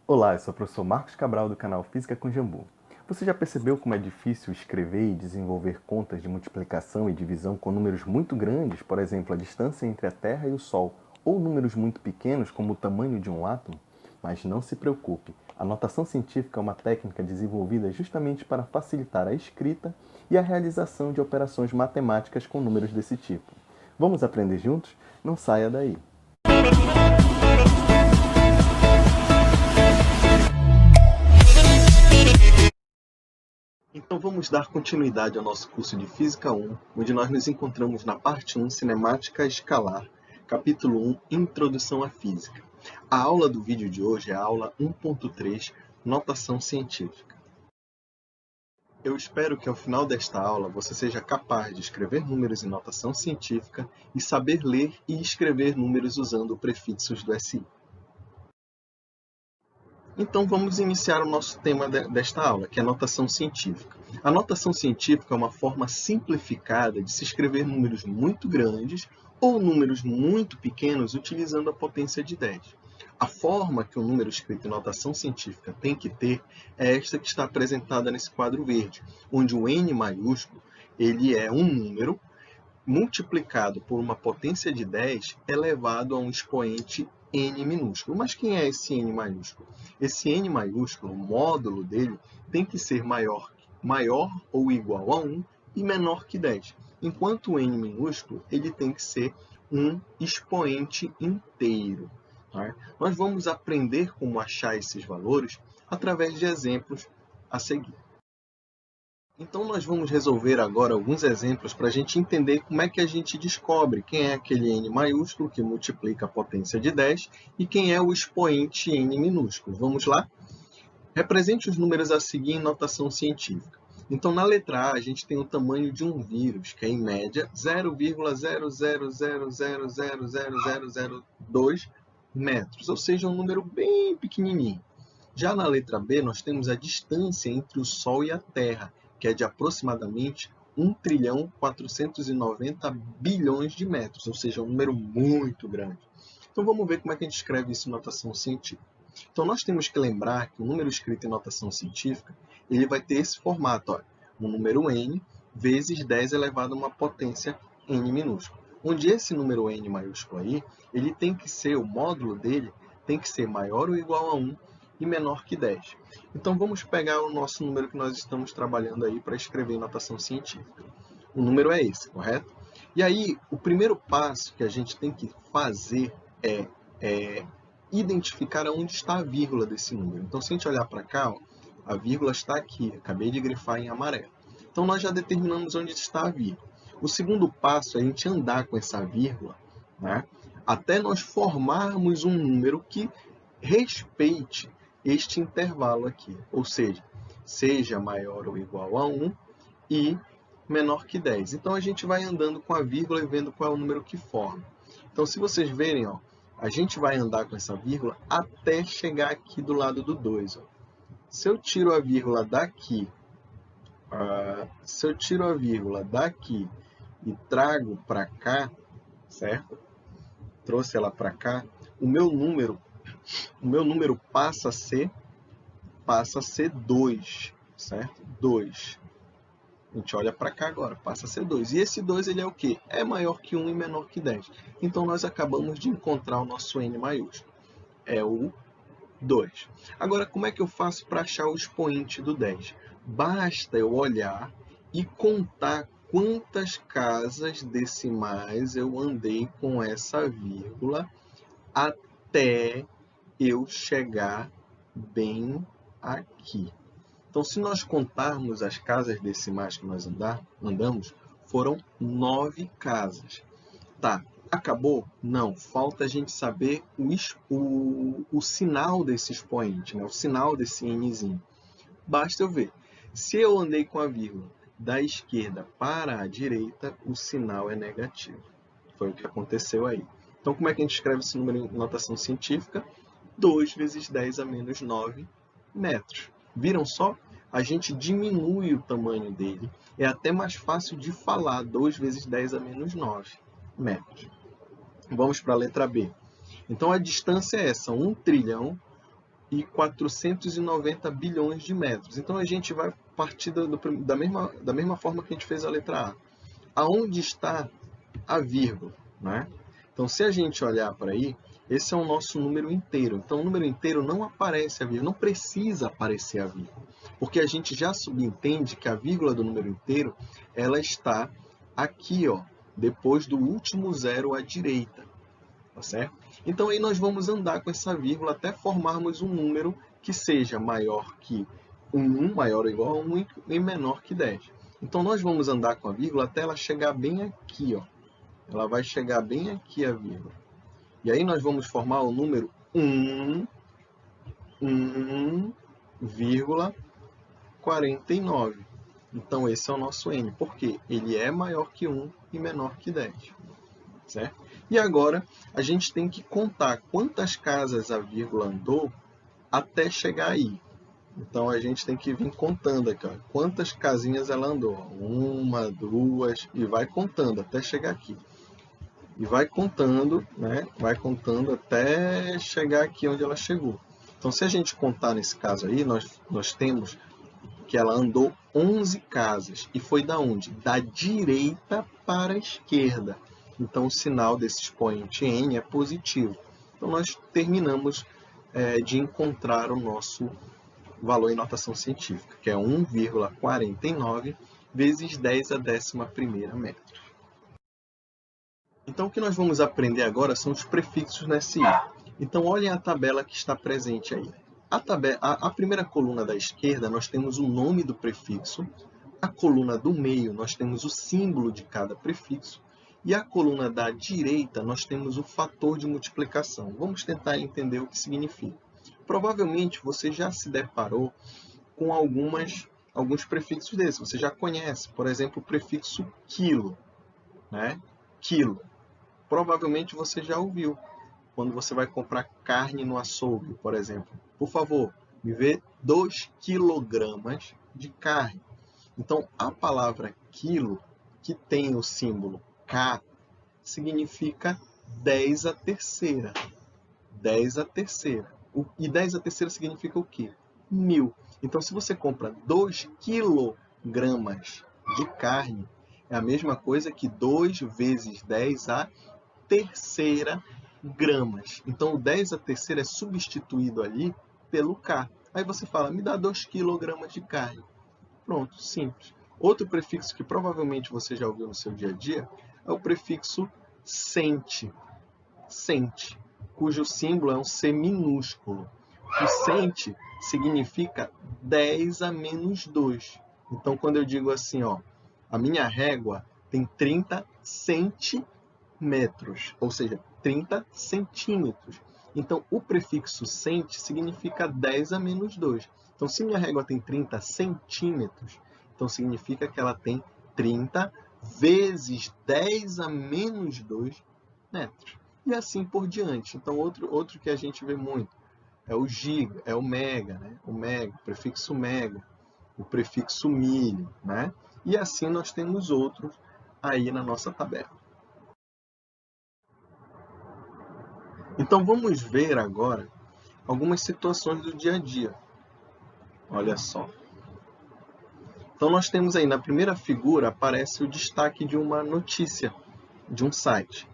Olá, eu sou o professor Marcos Cabral do canal Física com Jambu. Você já percebeu como é difícil escrever e desenvolver contas de multiplicação e divisão com números muito grandes, por exemplo, a distância entre a Terra e o Sol, ou números muito pequenos, como o tamanho de um átomo? Mas não se preocupe, a notação científica é uma técnica desenvolvida justamente para facilitar a escrita e a realização de operações matemáticas com números desse tipo. Vamos aprender juntos? Não saia daí! Então vamos dar continuidade ao nosso curso de Física 1, onde nós nos encontramos na parte 1, Cinemática Escalar, capítulo 1, Introdução à Física. A aula do vídeo de hoje é a aula 1.3, Notação Científica. Eu espero que ao final desta aula você seja capaz de escrever números em notação científica e saber ler e escrever números usando prefixos do SI. Então vamos iniciar o nosso tema desta aula, que é a notação científica. A notação científica é uma forma simplificada de se escrever números muito grandes ou números muito pequenos utilizando a potência de 10. A forma que o número escrito em notação científica tem que ter é esta que está apresentada nesse quadro verde, onde o N maiúsculo ele é um número multiplicado por uma potência de 10 elevado a um expoente n minúsculo. Mas quem é esse n maiúsculo? Esse n maiúsculo, o módulo dele, tem que ser maior ou igual a 1 e menor que 10. Enquanto o n minúsculo ele tem que ser um expoente inteiro. Tá? Nós vamos aprender como achar esses valores através de exemplos a seguir. Então, nós vamos resolver agora alguns exemplos para a gente entender como é que a gente descobre quem é aquele n maiúsculo que multiplica a potência de 10 e quem é o expoente n minúsculo. Vamos lá? Represente os números a seguir em notação científica. Então, na letra A, a gente tem o tamanho de um vírus, que é, em média, 0,000000002 metros, ou seja, um número bem pequenininho. Já na letra B, nós temos a distância entre o Sol e a Terra, que é de aproximadamente 1.490 bilhões de metros, ou seja, um número muito grande. Então vamos ver como é que a gente escreve isso em notação científica. Então nós temos que lembrar que o número escrito em notação científica, ele vai ter esse formato, ó, um número n vezes 10 elevado a uma potência n minúsculo. Onde esse número n maiúsculo aí, ele tem que ser, o módulo dele, tem que ser maior ou igual a 1 e menor que 10. Então, vamos pegar o nosso número que nós estamos trabalhando aí para escrever em notação científica. O número é esse, correto? E aí, o primeiro passo que a gente tem que fazer é identificar onde está a vírgula desse número. Então, se a gente olhar para cá, ó, a vírgula está aqui, acabei de grifar em amarelo. Então, nós já determinamos onde está a vírgula. O segundo passo é a gente andar com essa vírgula, né, até nós formarmos um número que respeite este intervalo aqui, ou seja maior ou igual a 1 e menor que 10. Então, a gente vai andando com a vírgula e vendo qual é o número que forma. Então, se vocês verem, ó, a gente vai andar com essa vírgula até chegar aqui do lado do 2. Ó. Se eu tiro a vírgula daqui, e trago para cá, certo? Trouxe ela para cá, o meu número passa a ser 2, certo? 2. A gente olha para cá agora, passa a ser 2. E esse 2 ele é o quê? É maior que 1 e menor que 10. Então, nós acabamos de encontrar o nosso n maiúsculo. É o 2. Agora, como é que eu faço para achar o expoente do 10? Basta eu olhar e contar quantas casas decimais eu andei com essa vírgula até eu chegar bem aqui. Então, se nós contarmos as casas decimais que nós andamos, foram 9 casas. Tá, acabou? Não, falta a gente saber o sinal desse expoente, né? O sinal desse nzinho. Basta eu ver. Se eu andei com a vírgula da esquerda para a direita, o sinal é negativo. Foi o que aconteceu aí. Então, como é que a gente escreve esse número em notação científica? 2 vezes 10 a menos 9 metros. Viram só? A gente diminui o tamanho dele. É até mais fácil de falar, 2 vezes 10 a menos 9 metros. Vamos para a letra B. Então, a distância é essa, 1 e 490 bilhões de metros. Então a gente vai partir da mesma forma que a gente fez a letra A. Aonde está a vírgula, né? Então se a gente olhar para aí, esse é o nosso número inteiro. Então o número inteiro não aparece a vírgula, não precisa aparecer a vírgula, porque a gente já subentende que a vírgula do número inteiro, ela está aqui, ó, depois do último zero à direita, tá certo? Então aí nós vamos andar com essa vírgula até formarmos um número que seja maior que 1, maior ou igual a 1 e menor que 10. Então nós vamos andar com a vírgula até ela chegar bem aqui, ó. Ela vai chegar bem aqui a vírgula. E aí nós vamos formar o número 1,49. Então esse é o nosso n, porque ele é maior que 1 e menor que 10. Certo? E agora a gente tem que contar quantas casas a vírgula andou até chegar aí. Então a gente tem que vir contando aqui, ó, quantas casinhas ela andou. 1, 2, e vai contando até chegar aqui. E vai contando, né? Vai contando até chegar aqui onde ela chegou. Então se a gente contar nesse caso aí, nós temos que ela andou 11 casas. E foi da onde? Da direita para a esquerda. Então o sinal desse expoente n é positivo. Então nós terminamos de encontrar o nosso valor em notação científica, que é 1,49 vezes 10 a 11ª metros. Então o que nós vamos aprender agora são os prefixos nesse i. Então olhem a tabela que está presente aí. A primeira coluna da esquerda nós temos o nome do prefixo, a coluna do meio nós temos o símbolo de cada prefixo, e a coluna da direita nós temos o fator de multiplicação. Vamos tentar entender o que significa. Provavelmente você já se deparou com alguns prefixos desses, você já conhece, por exemplo, o prefixo quilo, né? Quilo. Provavelmente você já ouviu quando você vai comprar carne no açougue, por exemplo. Por favor, me vê 2 quilogramas de carne. Então, a palavra quilo, que tem o símbolo K, significa 10 a terceira. 10 a terceira. E 10 a terceira significa o quê? 1000. Então, se você compra 2 quilogramas de carne, é a mesma coisa que 2 vezes 10 a terceira gramas. Então, o 10 a terceira é substituído ali pelo K. Aí você fala, me dá 2 quilogramas de carne. Pronto, simples. Outro prefixo que provavelmente você já ouviu no seu dia a dia é o prefixo cente. Cente, cujo símbolo é um C minúsculo. O cente significa 10 a menos 2. Então, quando eu digo assim, ó, a minha régua tem 30 centímetros, ou seja, 30 centímetros. Então, o prefixo cente significa 10 a menos 2. Então, se minha régua tem 30 centímetros, então significa que ela tem 30 vezes 10 a menos 2 metros. E assim por diante. Então, outro que a gente vê muito é o giga, é o mega, né? O mega, o prefixo mega, o prefixo milho, né? E assim nós temos outros aí na nossa tabela. Então, vamos ver agora algumas situações do dia a dia. Olha só. Então, nós temos aí, na primeira figura, aparece o destaque de uma notícia de um site.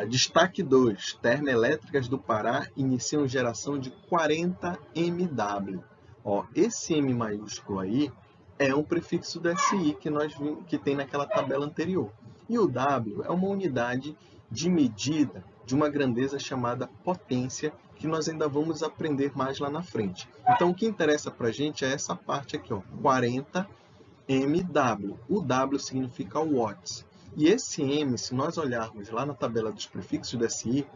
Destaque 2. Termoelétricas do Pará iniciam geração de 40 MW. Ó, esse M maiúsculo aí é um prefixo do SI que tem naquela tabela anterior. E o W é uma unidade de medida de uma grandeza chamada potência, que nós ainda vamos aprender mais lá na frente. Então, o que interessa para a gente é essa parte aqui, ó, 40 MW. O W significa watts. E esse M, se nós olharmos lá na tabela dos prefixos do SI,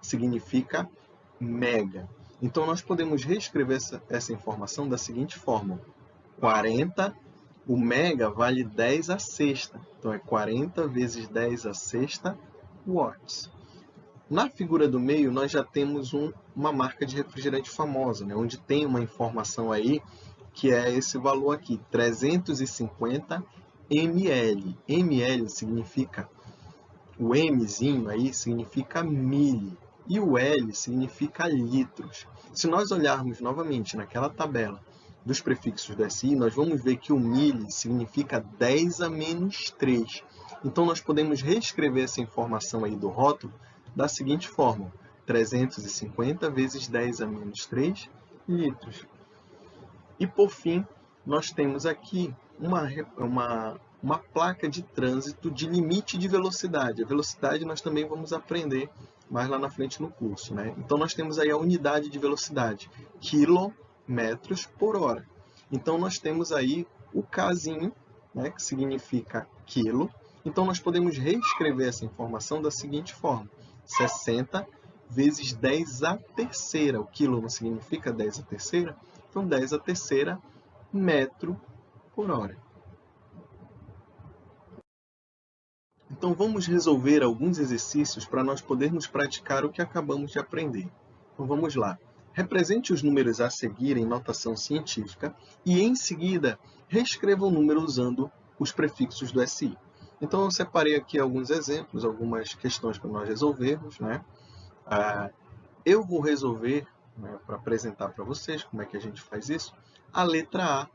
significa mega. Então, nós podemos reescrever essa informação da seguinte forma. 40, o mega vale 10 a sexta. Então, é 40 vezes 10 a sexta watts. Na figura do meio, nós já temos uma marca de refrigerante famosa, né? Onde tem uma informação aí, que é esse valor aqui, 350 ml. ml significa, o Mzinho aí significa mili. E o L significa litros. Se nós olharmos novamente naquela tabela dos prefixos do SI, nós vamos ver que o mili significa 10 a menos 3. Então, nós podemos reescrever essa informação aí do rótulo da seguinte forma: 350 vezes 10 a menos 3 litros. E, por fim, nós temos aqui uma placa de trânsito de limite de velocidade. A velocidade nós também vamos aprender mais lá na frente no curso, né? Então, nós temos aí a unidade de velocidade, quilômetros por hora. Então, nós temos aí o Kzinho, né, que significa quilo. Então, nós podemos reescrever essa informação da seguinte forma: 60 vezes 10 à terceira. O quilo não significa 10 à terceira? Então, 10 à terceira metro por hora. Então, vamos resolver alguns exercícios para nós podermos praticar o que acabamos de aprender. Então, vamos lá. Represente os números a seguir em notação científica e, em seguida, reescreva o número usando os prefixos do SI. Então, eu separei aqui alguns exemplos, algumas questões para nós resolvermos, né? Eu vou resolver, né, para apresentar para vocês como é que a gente faz isso, a letra A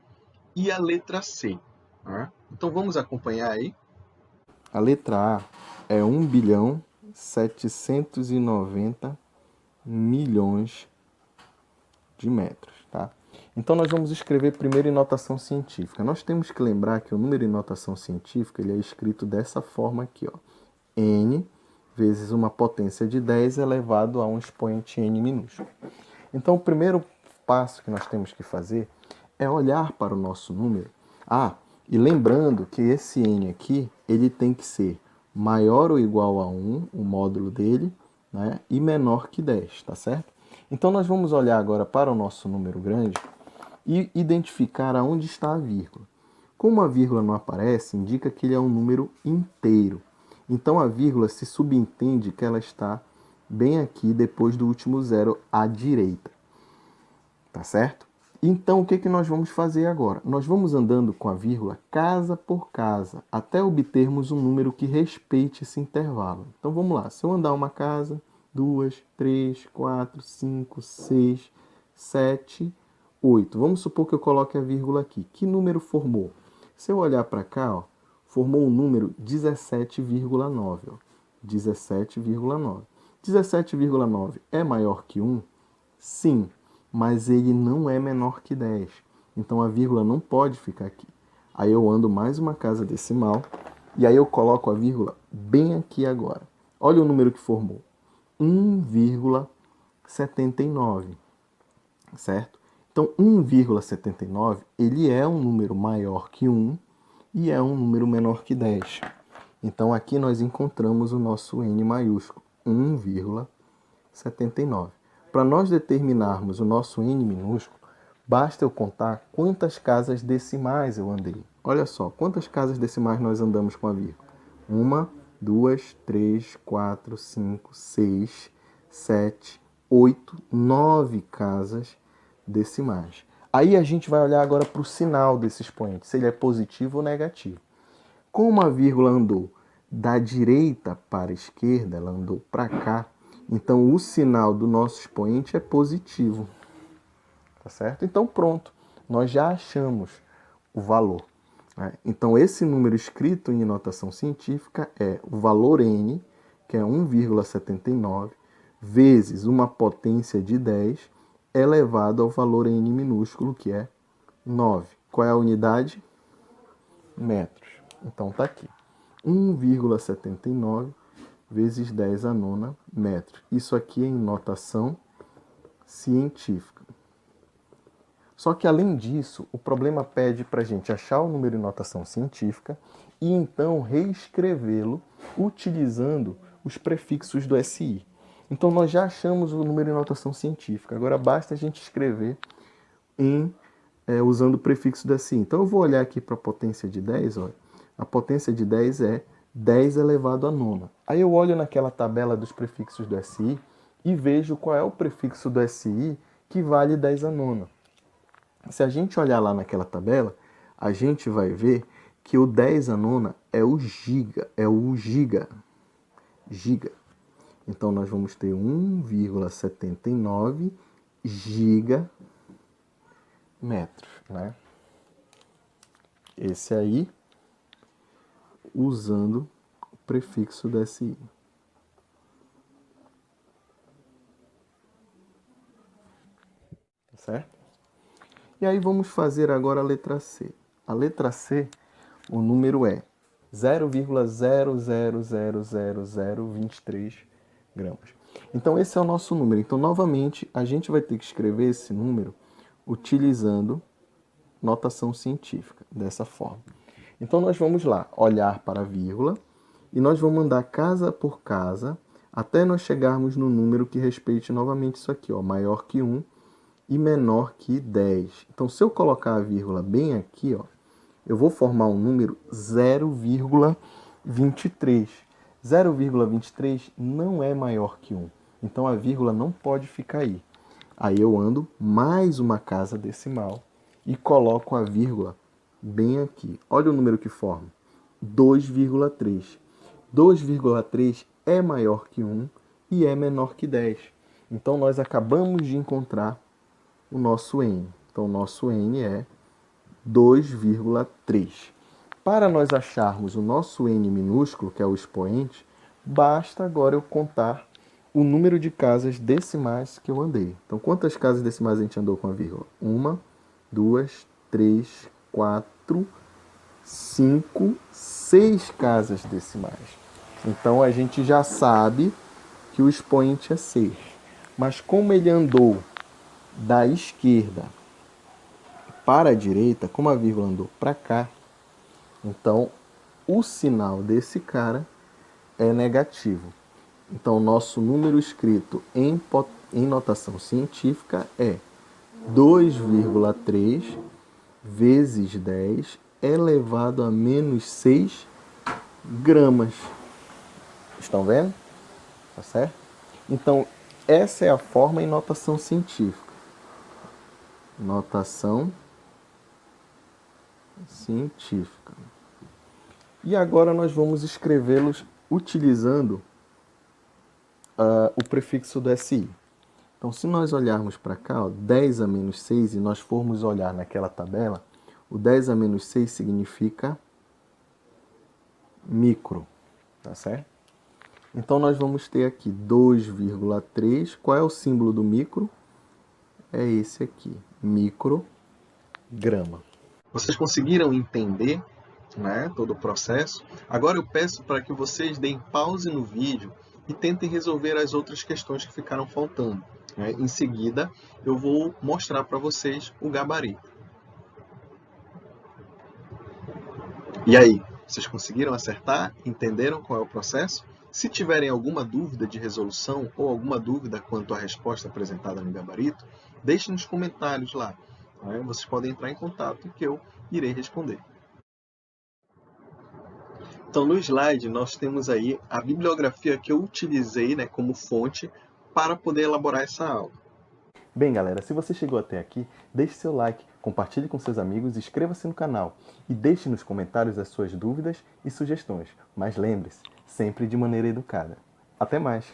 e a letra C. Né? Então, vamos acompanhar aí. A letra A é 1.790 milhões de metros, tá? Então, nós vamos escrever primeiro em notação científica. Nós temos que lembrar que o número em notação científica ele é escrito dessa forma aqui, ó. N vezes uma potência de 10 elevado a um expoente N minúsculo. Então, o primeiro passo que nós temos que fazer é olhar para o nosso número. E lembrando que esse N aqui, ele tem que ser maior ou igual a 1, o módulo dele, né? E menor que 10, tá certo? Então, nós vamos olhar agora para o nosso número grande e identificar aonde está a vírgula. Como a vírgula não aparece, indica que ele é um número inteiro. Então, a vírgula se subentende que ela está bem aqui depois do último zero à direita. Tá certo? Então, o que nós vamos fazer agora? Nós vamos andando com a vírgula casa por casa, até obtermos um número que respeite esse intervalo. Então, vamos lá. Se eu andar uma casa, 2, 3, 4, 5, 6, 7, 8. Vamos supor que eu coloque a vírgula aqui. Que número formou? Se eu olhar para cá, ó, formou um número 17,9. 17,9. 17,9 é maior que 1? Sim, mas ele não é menor que 10. Então a vírgula não pode ficar aqui. Aí eu ando mais uma casa decimal e aí eu coloco a vírgula bem aqui agora. Olha o número que formou. 1,79, certo? Então 1,79 ele é um número maior que 1 e é um número menor que 10. Então aqui nós encontramos o nosso N maiúsculo, 1,79. Para nós determinarmos o nosso N minúsculo, basta eu contar quantas casas decimais eu andei. Olha só, quantas casas decimais nós andamos com a vírgula? 1, 2, 3, 4, 5, 6, 7, 8, 9 casas decimais. Aí a gente vai olhar agora para o sinal desse expoente, se ele é positivo ou negativo. Como a vírgula andou da direita para a esquerda, ela andou para cá, então o sinal do nosso expoente é positivo. Tá certo? Então pronto, nós já achamos o valor. Né? Então esse número escrito em notação científica é o valor N, que é 1,79, vezes uma potência de 10, elevado ao valor N minúsculo, que é 9. Qual é a unidade? Metros. Então tá aqui. 1,79 vezes 10 a nona metros. Isso aqui é em notação científica. Só que, além disso, o problema pede para a gente achar o número em notação científica e, então, reescrevê-lo utilizando os prefixos do SI. Então, nós já achamos o número em notação científica. Agora, basta a gente escrever usando o prefixo do SI. Então, eu vou olhar aqui para a potência de 10. Olha. A potência de 10 é 10 elevado a nona. Aí eu olho naquela tabela dos prefixos do SI e vejo qual é o prefixo do SI que vale 10 a nona. Se a gente olhar lá naquela tabela, a gente vai ver que o 10 a nona é o giga, giga. Então, nós vamos ter 1,79 gigamenetros, né? Esse aí, usando o prefixo DSI. Tá certo? E aí vamos fazer agora a letra C. A letra C, o número é 0,000023 gramas. Então esse é o nosso número. Então novamente a gente vai ter que escrever esse número utilizando notação científica, dessa forma. Então nós vamos lá, olhar para a vírgula e nós vamos andar casa por casa até nós chegarmos no número que respeite novamente isso aqui, ó, maior que 1 e menor que 10. Então se eu colocar a vírgula bem aqui, ó, eu vou formar um número 0,23. 0,23 não é maior que 1. Então a vírgula não pode ficar aí. Aí eu ando mais uma casa decimal e coloco a vírgula bem aqui. Olha o número que forma. 2,3. 2,3 é maior que 1 e é menor que 10. Então nós acabamos de encontrar o nosso N. Então o nosso N é 2,3. Para nós acharmos o nosso N minúsculo, que é o expoente, basta agora eu contar o número de casas decimais que eu andei. Então, quantas casas decimais a gente andou com a vírgula? 1, 2, 3, 4, 5, 6 casas decimais. Então, a gente já sabe que o expoente é 6. Mas como ele andou da esquerda para a direita, como a vírgula andou para cá, então o sinal desse cara é negativo. Então, nosso número escrito em notação científica é 2,3 vezes 10 elevado a menos 6 gramas. Estão vendo? Tá certo? Então, essa é a forma em notação científica. Notação científica. E agora nós vamos escrevê-los utilizando o prefixo do SI. Então, se nós olharmos para cá, ó, 10 a menos 6, e nós formos olhar naquela tabela, o 10 a menos 6 significa micro, tá certo? Então, nós vamos ter aqui 2,3. Qual é o símbolo do micro? É esse aqui, micrograma. Vocês conseguiram entender, né, todo o processo? Agora eu peço para que vocês deem pause no vídeo e tentem resolver as outras questões que ficaram faltando. Né? Em seguida, eu vou mostrar para vocês o gabarito. E aí, vocês conseguiram acertar? Entenderam qual é o processo? Se tiverem alguma dúvida de resolução ou alguma dúvida quanto à resposta apresentada no gabarito, deixem nos comentários lá. Né? Vocês podem entrar em contato que eu irei responder. Então, no slide, nós temos aí a bibliografia que eu utilizei, né, como fonte para poder elaborar essa aula. Bem, galera, se você chegou até aqui, deixe seu like, compartilhe com seus amigos, inscreva-se no canal e deixe nos comentários as suas dúvidas e sugestões. Mas lembre-se, sempre de maneira educada. Até mais!